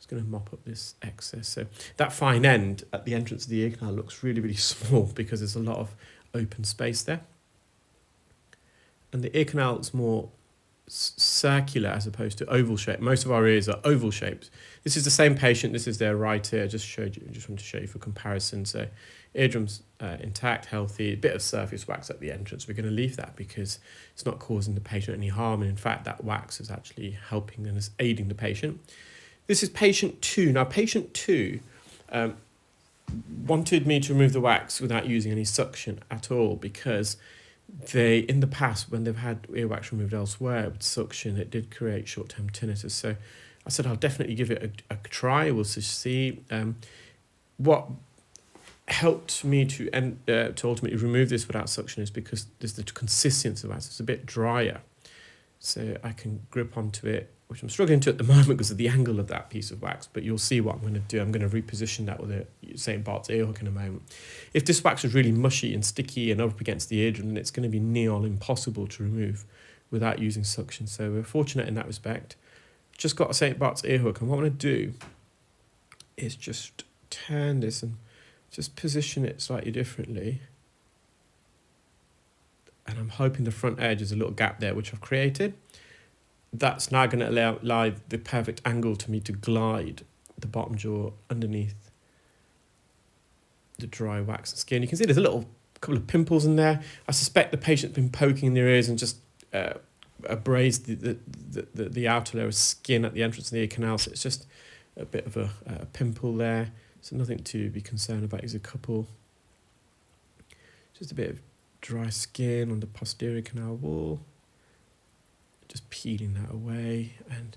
Just going to mop up this excess. So that fine end at the entrance of the ear canal looks really, really small because there's a lot of open space there. And the ear canal is more circular as opposed to oval shape. Most of our ears are oval shaped. This is the same patient. This is their right ear. I just wanted to show you for comparison. So eardrums intact, healthy, a bit of surface wax at the entrance. We're going to leave that because it's not causing the patient any harm. And in fact, that wax is actually helping and is aiding the patient. This is patient 2. Now, patient 2 wanted me to remove the wax without using any suction at all because they, in the past, when they've had earwax removed elsewhere with suction, it did create short-term tinnitus. So I said, I'll definitely give it a try. We'll see. What helped me to ultimately remove this without suction is because there's the consistency of wax. It's a bit drier. So I can grip onto it, which I'm struggling to at the moment because of the angle of that piece of wax, but you'll see what I'm going to do. I'm going to reposition that with a St. Bart's ear hook in a moment. If this wax is really mushy and sticky and up against the eardrum, then it's going to be near impossible to remove without using suction. So we're fortunate in that respect. Just got a St. Bart's ear hook, and what I'm going to do is just turn this and just position it slightly differently. And I'm hoping the front edge is a little gap there, which I've created. That's now going to allow the perfect angle to me to glide the bottom jaw underneath the dry wax and skin. You can see there's a couple of pimples in there. I suspect the patient's been poking in their ears and just abrased the outer layer of skin at the entrance of the ear canal. So it's just a bit of a pimple there. So nothing to be concerned about. There's a couple. Just a bit of dry skin on the posterior canal wall. Just peeling that away, and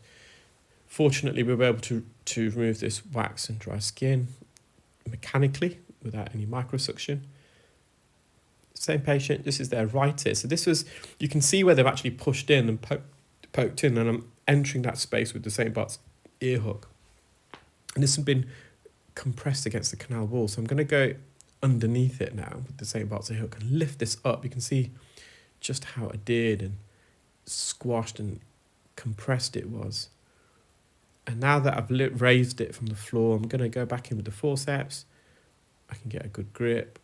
fortunately we were able to remove this wax and dry skin mechanically without any microsuction. Same patient, this is their right ear. So this was, you can see where they've actually pushed in and poked in, and I'm entering that space with the St. Bart's ear hook. And this has been compressed against the canal wall. So I'm going to go underneath it now with the St. Bart's ear hook and lift this up. You can see just how adhered and squashed and compressed it was. And now that I've raised it from the floor, I'm going to go back in with the forceps. I can get a good grip.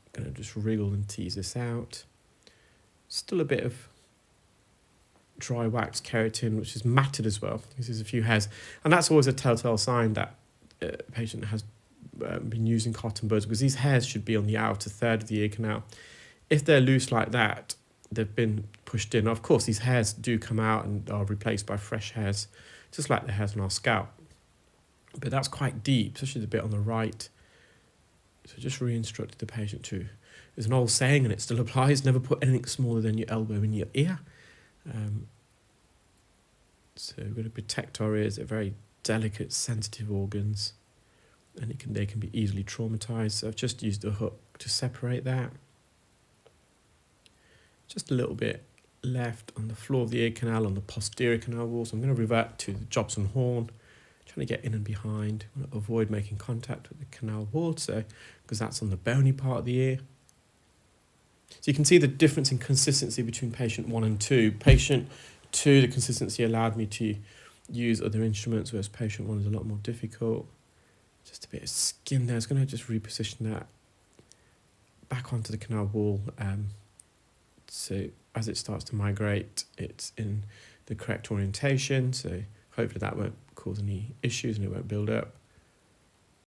I'm going to just wriggle and tease this out. Still a bit of dry wax keratin, which is matted as well. This is a few hairs, and that's always a telltale sign that a patient has been using cotton buds, because these hairs should be on the outer third of the ear canal. If they're loose like that, they've been pushed in. Of course, these hairs do come out and are replaced by fresh hairs, just like the hairs on our scalp. But that's quite deep, especially the bit on the right. So just re-instructed the patient to, there's an old saying and it still applies, never put anything smaller than your elbow in your ear. So we're going to protect our ears. They're very delicate, sensitive organs, and they can be easily traumatized. So I've just used the hook to separate that. Just a little bit left on the floor of the ear canal, on the posterior canal wall. So I'm going to revert to the Jobson horn, trying to get in and behind. I want to avoid making contact with the canal wall, so because that's on the bony part of the ear. So you can see the difference in consistency between patient 1 and 2. Patient 2, the consistency allowed me to use other instruments, whereas patient 1 is a lot more difficult. Just a bit of skin there. I was going to just reposition that back onto the canal wall. So as it starts to migrate, it's in the correct orientation. So hopefully that won't cause any issues and it won't build up.